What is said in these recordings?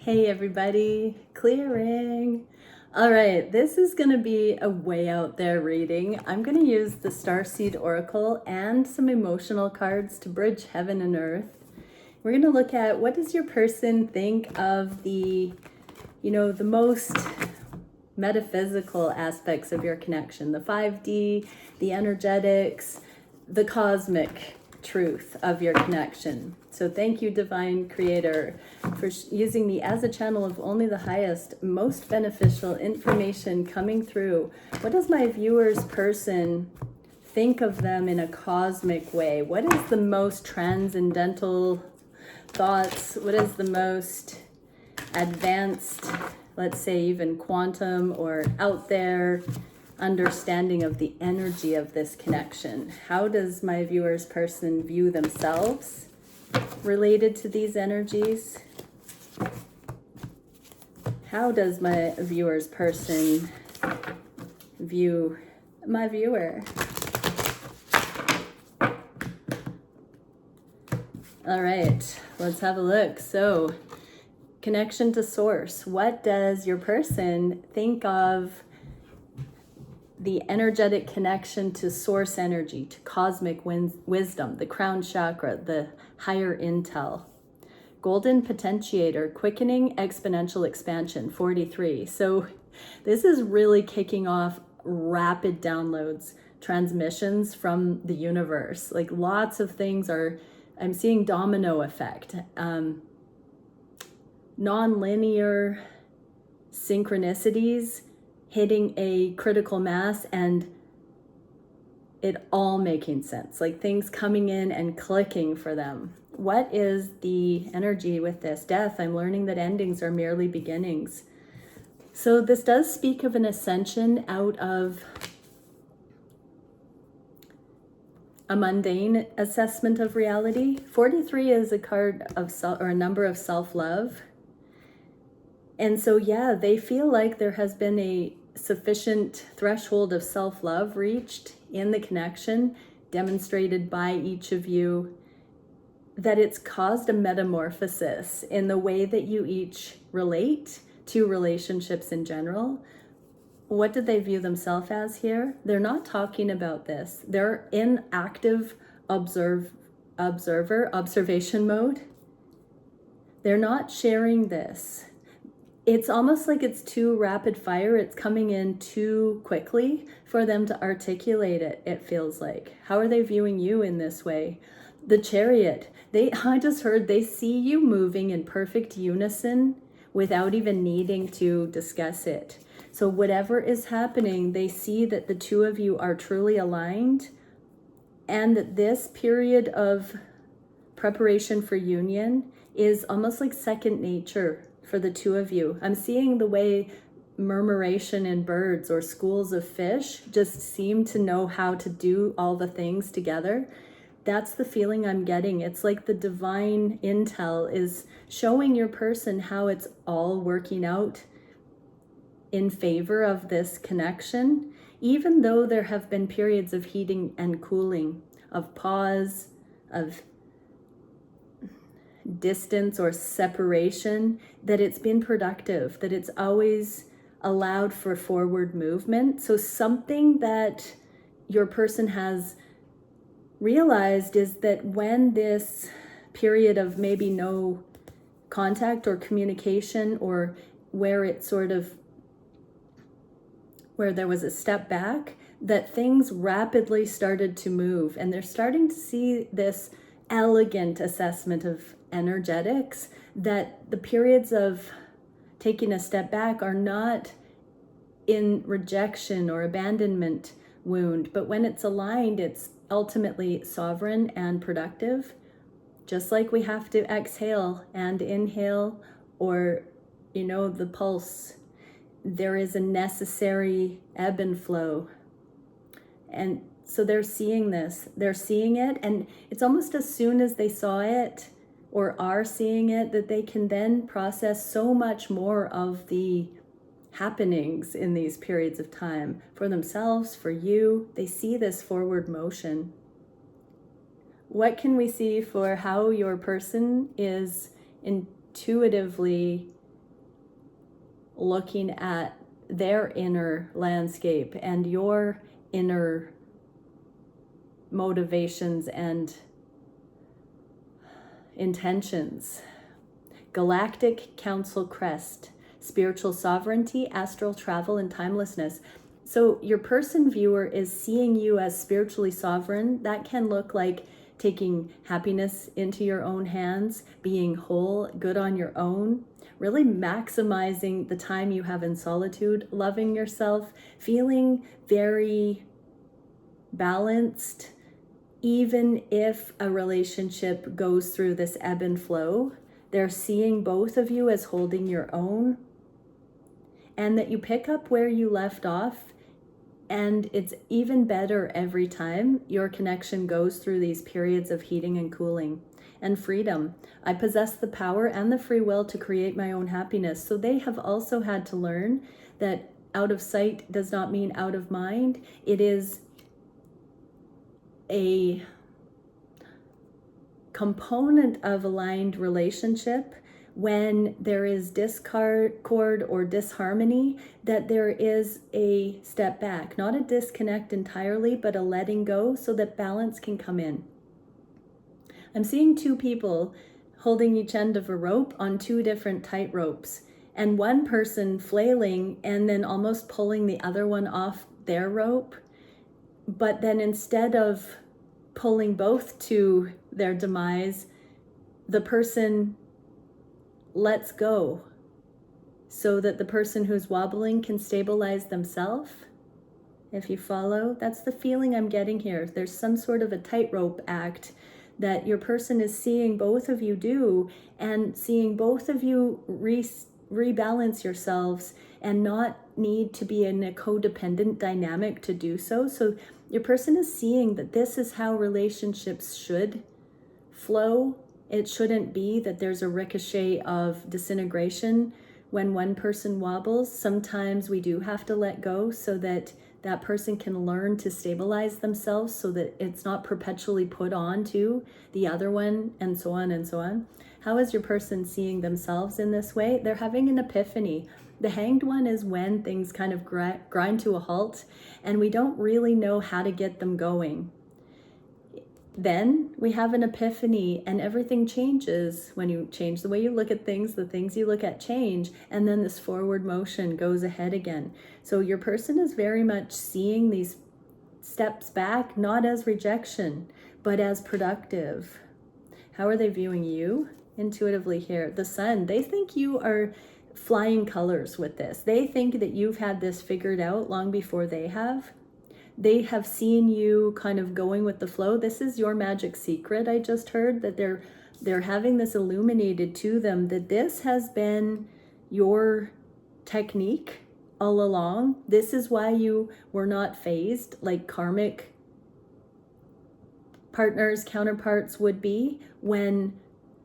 Hey everybody, clearing. All right, this is going to be a way out there reading. I'm going to use the Starseed Oracle and some emotional cards to bridge heaven and earth. We're going to look at what does your person think of the most metaphysical aspects of your connection, the 5D, the energetics, the cosmic truth of your connection. So thank you, Divine Creator, for using me as a channel of only the highest, most beneficial information coming through. What does my viewer's person think of them in a cosmic way? What is the most transcendental thoughts? What is the most advanced, let's say even quantum or out there understanding of the energy of this connection? How does my viewer's person view themselves related to these energies? How does my viewer's person view my viewer? All right, let's have a look. So, connection to source. What does your person think of the energetic connection to source energy, to cosmic wisdom, the crown chakra, the higher intel? Golden potentiator, quickening exponential expansion, 43. So this is really kicking off rapid downloads, transmissions from the universe. Like lots of things are, I'm seeing domino effect, non-linear synchronicities hitting a critical mass and it all making sense, like things coming in and clicking for them. What is the energy with this? Death. I'm learning that endings are merely beginnings. So this does speak of an ascension out of a mundane assessment of reality. 43 is a card of a number of self-love. And so, yeah, they feel like there has been a sufficient threshold of self-love reached in the connection, demonstrated by each of you, that it's caused a metamorphosis in the way that you each relate to relationships in general. What did they view themselves as here? They're not talking about this. They're in active observation mode. They're not sharing this. It's almost like it's too rapid fire. It's coming in too quickly for them to articulate it, it feels like. How are they viewing you in this way? The Chariot, I just heard they see you moving in perfect unison without even needing to discuss it. So whatever is happening, they see that the two of you are truly aligned and that this period of preparation for union is almost like second nature for the two of you. I'm seeing the way murmuration in birds or schools of fish just seem to know how to do all the things together. That's the feeling I'm getting. It's like the divine intel is showing your person how it's all working out in favor of this connection, even though there have been periods of heating and cooling, of pause, of distance or separation, that it's been productive, that it's always allowed for forward movement. So something that your person has realized is that when this period of maybe no contact or communication, or where it sort of, where there was a step back, that things rapidly started to move, and they're starting to see this elegant assessment of energetics, that the periods of taking a step back are not in rejection or abandonment wound, but when it's aligned, it's ultimately sovereign and productive. Just like we have to exhale and inhale, or the pulse, there is a necessary ebb and flow. And so they're seeing this, they're seeing it, and it's almost as soon as they saw it or are seeing it that they can then process so much more of the happenings in these periods of time for themselves, for you. They see this forward motion. What can we see for how your person is intuitively looking at their inner landscape and your inner motivations and intentions. Galactic Council Crest, spiritual sovereignty, astral travel, and timelessness. So your person viewer is seeing you as spiritually sovereign. That can look like taking happiness into your own hands, being whole, good on your own, really maximizing the time you have in solitude, loving yourself, feeling very balanced, even if a relationship goes through this ebb and flow. They're seeing both of you as holding your own, and that you pick up where you left off. And it's even better every time your connection goes through these periods of heating and cooling. And freedom. I possess the power and the free will to create my own happiness. So they have also had to learn that out of sight does not mean out of mind. It is a component of aligned relationship when there is discord or disharmony, that there is a step back, not a disconnect entirely, but a letting go so that balance can come in. I'm seeing two people holding each end of a rope on two different tight ropes, and one person flailing and then almost pulling the other one off their rope. But then instead of pulling both to their demise, the person lets go so that the person who's wobbling can stabilize themselves. If you follow, that's the feeling I'm getting here. There's some sort of a tightrope act that your person is seeing both of you do, and seeing both of you rebalance yourselves and not need to be in a codependent dynamic to do so. So your person is seeing that this is how relationships should flow. It shouldn't be that there's a ricochet of disintegration when one person wobbles. Sometimes we do have to let go so that that person can learn to stabilize themselves, so that it's not perpetually put on to the other one, and so on and so on. How is your person seeing themselves in this way? They're having an epiphany. The Hanged One is when things kind of grind to a halt and we don't really know how to get them going. Then we have an epiphany and everything changes. When you change the way you look at things, the things you look at change, and then this forward motion goes ahead again. So your person is very much seeing these steps back, not as rejection, but as productive. How are they viewing you intuitively here? The Sun, they think you are flying colors with this. They think that you've had this figured out long before they have. They have seen you kind of going with the flow. This is your magic secret. I just heard that they're having this illuminated to them, that this has been your technique all along. This is why you were not phased like karmic partners, counterparts would be. When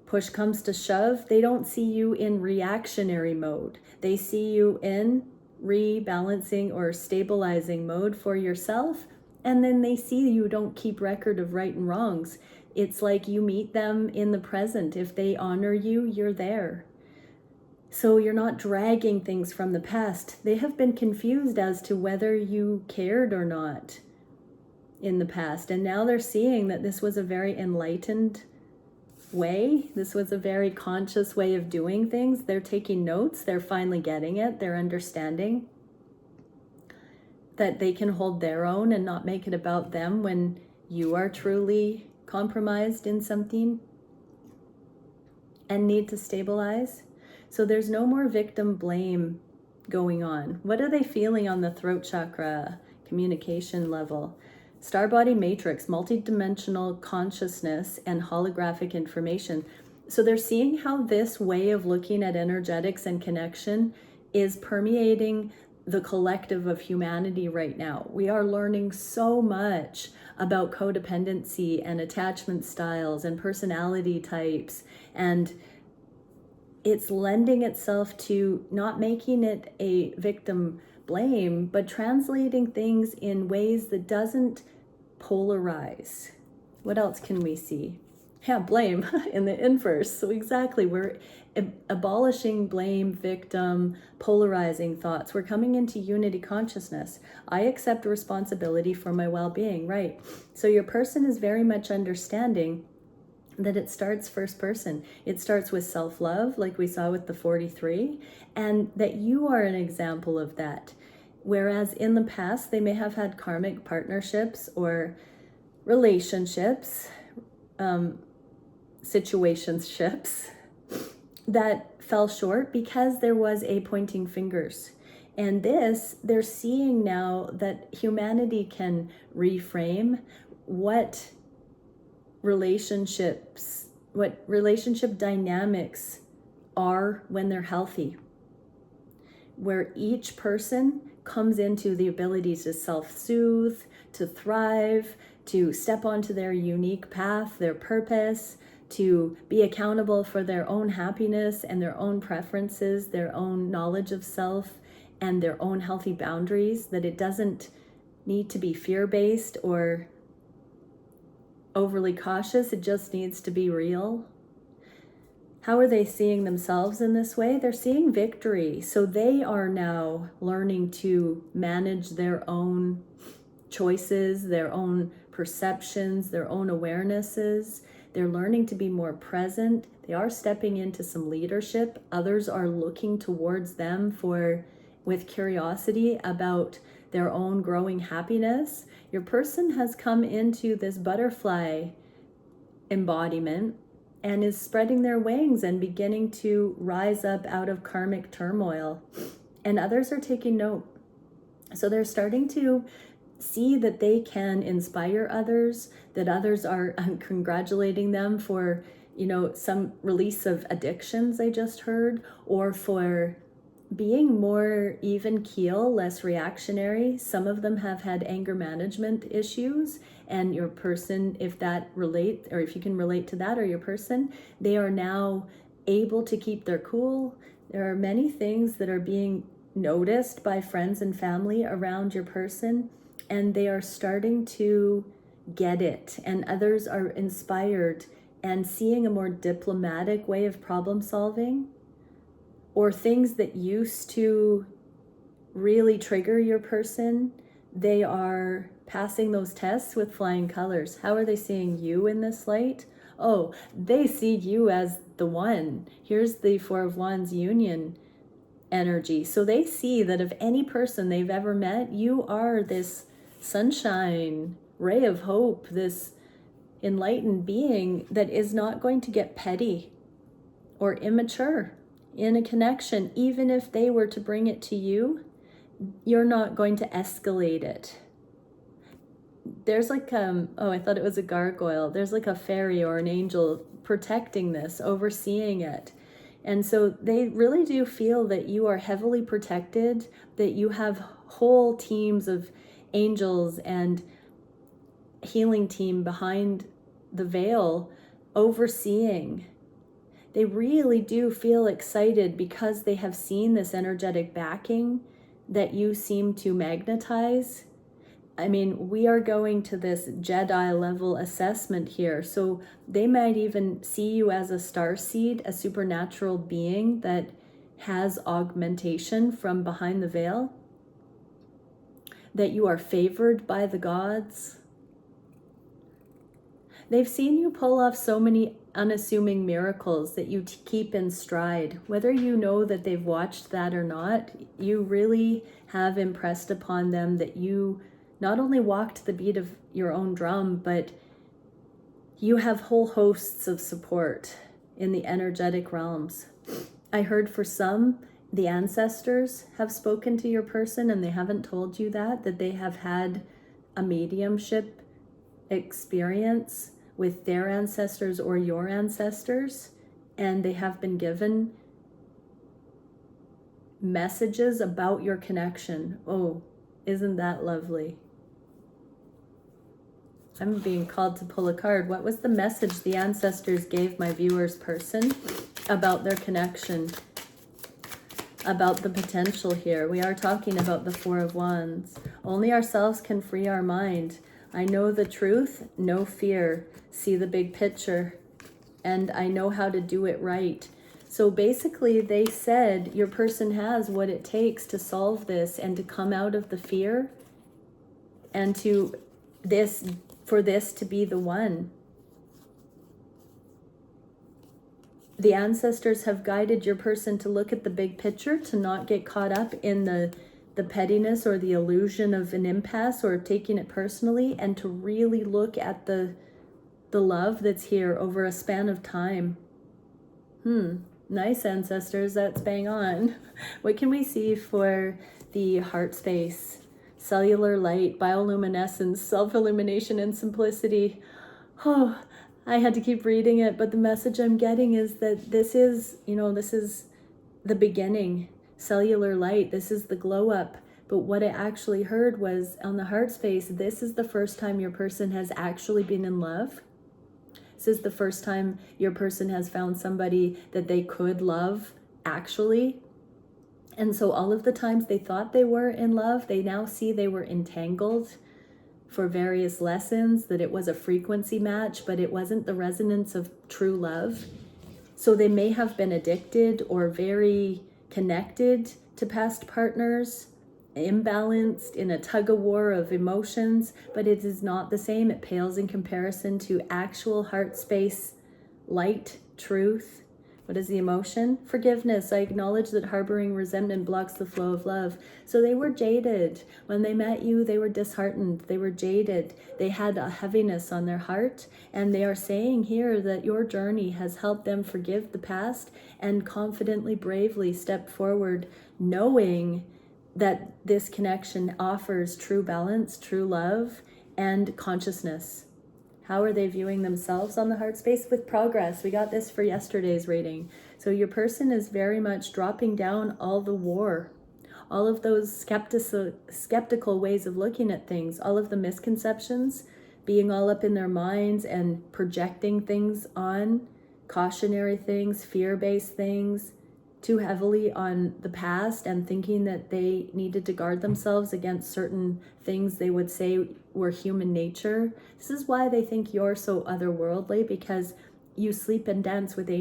push comes to shove, they don't see you in reactionary mode. They see you in rebalancing or stabilizing mode for yourself, and then they see you don't keep record of right and wrongs. It's like you meet them in the present. If they honor you, you're there. So you're not dragging things from the past. They have been confused as to whether you cared or not in the past, and now they're seeing that this was a very enlightened way. This was a very conscious way of doing things. They're taking notes. They're finally getting it. They're understanding that they can hold their own and not make it about them when you are truly compromised in something and need to stabilize. So there's no more victim blame going on. What are they feeling on the throat chakra communication level? Star body matrix, multidimensional consciousness, and holographic information. So they're seeing how this way of looking at energetics and connection is permeating the collective of humanity right now. We are learning so much about codependency and attachment styles and personality types, and it's lending itself to not making it a victim blame, but translating things in ways that doesn't polarize. What else can we see? Yeah, blame in the inverse. So exactly, we're abolishing blame, victim, polarizing thoughts. We're coming into unity consciousness. I accept responsibility for my well-being, right? So your person is very much understanding that it starts first person. It starts with self-love, like we saw with the 43, and that you are an example of that. Whereas in the past, they may have had karmic partnerships or relationships, situationships that fell short because there was a pointing fingers. And this, they're seeing now that humanity can reframe what relationship dynamics are when they're healthy, where each person comes into the ability to self-soothe, to thrive, to step onto their unique path, their purpose, to be accountable for their own happiness and their own preferences, their own knowledge of self, and their own healthy boundaries, that it doesn't need to be fear-based or overly cautious, it just needs to be real. How are they seeing themselves in this way? They're seeing victory. So they are now learning to manage their own choices, their own perceptions, their own awarenesses. They're learning to be more present. They are stepping into some leadership. Others are looking towards them with curiosity about their own growing happiness. Your person has come into this butterfly embodiment and is spreading their wings and beginning to rise up out of karmic turmoil. And others are taking note. So they're starting to see that they can inspire others, that others are congratulating them for, some release of addictions I just heard, or for being more even keel, less reactionary. Some of them have had anger management issues, and your person, if you can relate to that, or your person, they are now able to keep their cool. There are many things that are being noticed by friends and family around your person, and they are starting to get it, and others are inspired and seeing a more diplomatic way of problem solving, or things that used to really trigger your person. They are passing those tests with flying colors. How are they seeing you in this light? Oh, they see you as the one. Here's the Four of Wands union energy. So they see that of any person they've ever met, you are this sunshine, ray of hope, this enlightened being that is not going to get petty or immature in a connection. Even if they were to bring it to you, you're not going to escalate it. There's like, I thought it was a gargoyle. There's like a fairy or an angel protecting this, overseeing it. And so they really do feel that you are heavily protected, that you have whole teams of angels and healing team behind the veil overseeing. They really do feel excited because they have seen this energetic backing that you seem to magnetize. I mean, we are going to this Jedi level assessment here. So they might even see you as a starseed, a supernatural being that has augmentation from behind the veil, that you are favored by the gods. They've seen you pull off so many unassuming miracles that you keep in stride. Whether you know that they've watched that or not, you really have impressed upon them that you not only walked the beat of your own drum, but you have whole hosts of support in the energetic realms. I heard for some, the ancestors have spoken to your person and they haven't told you that they have had a mediumship experience with their ancestors or your ancestors, and they have been given messages about your connection. Oh, isn't that lovely? I'm being called to pull a card. What was the message the ancestors gave my viewer's person about their connection, about the potential here? We are talking about the Four of Wands. Only ourselves can free our mind. I know the truth, no fear. See the big picture. and I know how to do it right. So basically they said your person has what it takes to solve this and to come out of the fear and for this to be the one. The ancestors have guided your person to look at the big picture, to not get caught up in the pettiness or the illusion of an impasse or taking it personally, and to really look at the love that's here over a span of time. Nice, ancestors, that's bang on. What can we see for the heart space? Cellular light, bioluminescence, self-illumination, and simplicity. Oh, I had to keep reading it, but the message I'm getting is that this is the beginning. Cellular light, this is the glow up. But what I actually heard was on the heart space, this is the first time your person has actually been in love. This is the first time your person has found somebody that they could love, actually. And so all of the times they thought they were in love, they now see they were entangled for various lessons, that it was a frequency match, but it wasn't the resonance of true love. So they may have been addicted or very connected to past partners, imbalanced in a tug-of-war of emotions, but it is not the same. It pales in comparison to actual heart space, light, truth. What is the emotion? Forgiveness. I acknowledge that harboring resentment blocks the flow of love. So they were jaded. When they met you, they were disheartened. They were jaded. They had a heaviness on their heart. And they are saying here that your journey has helped them forgive the past and confidently, bravely step forward, knowing that this connection offers true balance, true love, and consciousness. How are they viewing themselves on the heart space? With progress. We got this for yesterday's reading. So your person is very much dropping down all the war, all of those skeptical ways of looking at things, all of the misconceptions, being all up in their minds and projecting things on, cautionary things, fear-based things, too heavily on the past, and thinking that they needed to guard themselves against certain things they would say were human nature. This is why they think you're so otherworldly, because you sleep and dance with